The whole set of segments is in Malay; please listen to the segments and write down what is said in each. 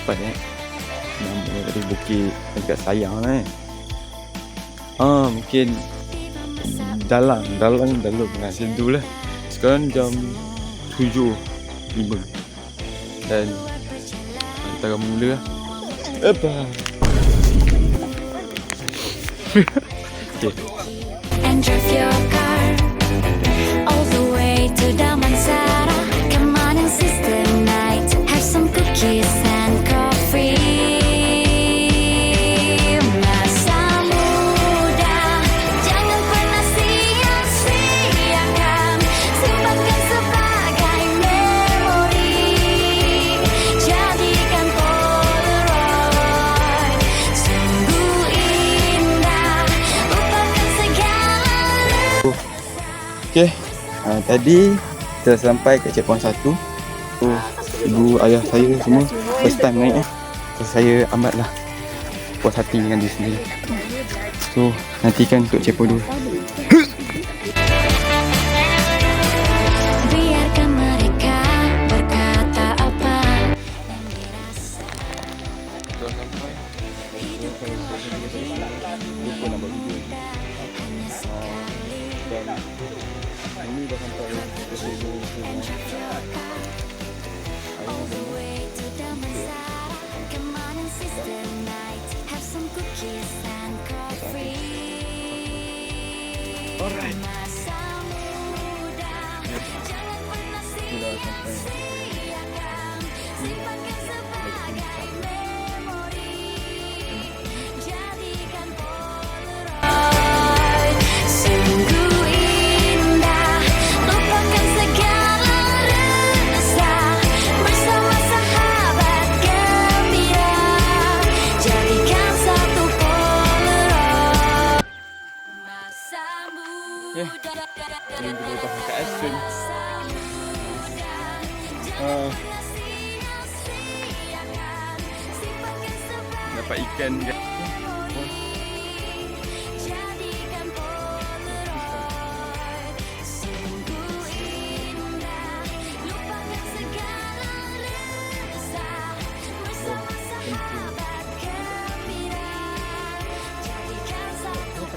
sampai nama dari bukit dekat Sayang mungkin dalam macam tu lah. Sekarang jam 7.05 dan kita akan mula lah. Apa? Okay. And drive your car all the way to Damansara. Come on and sister night, have some cookies and coffee. Masa muda, jangan pernah sia-siakan, simpankan sebagai memori, jadikan Polaroid. Sungguh indah, lupakan segala. Okay, tadi kita sampai kat checkpoint 1. Ibu ayah saya semua first time naik Saya amatlah puas hati dengan diri sendiri. So nantikan untuk checkpoint 2. Biarkan mereka berkata apa. Ini dah sampai All the way to Damansara. Come on and sister night, have some cookies and coffee. Alright. Masa muda, jangan pernah sia-siakan, simpankan sebagai memori, jadikan Polaroid. Sungguh indah, lupakan segala resah, bersama sahabat gembira, jadikan satu Polaroid. Masa muda, ini kita lepas kat Aspen. Dapat ikan juga. jadikan Polaroid. Sungguh indah, lupakan segala resah, bersama sahabat gembira, jadikan satu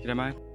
Kita makan.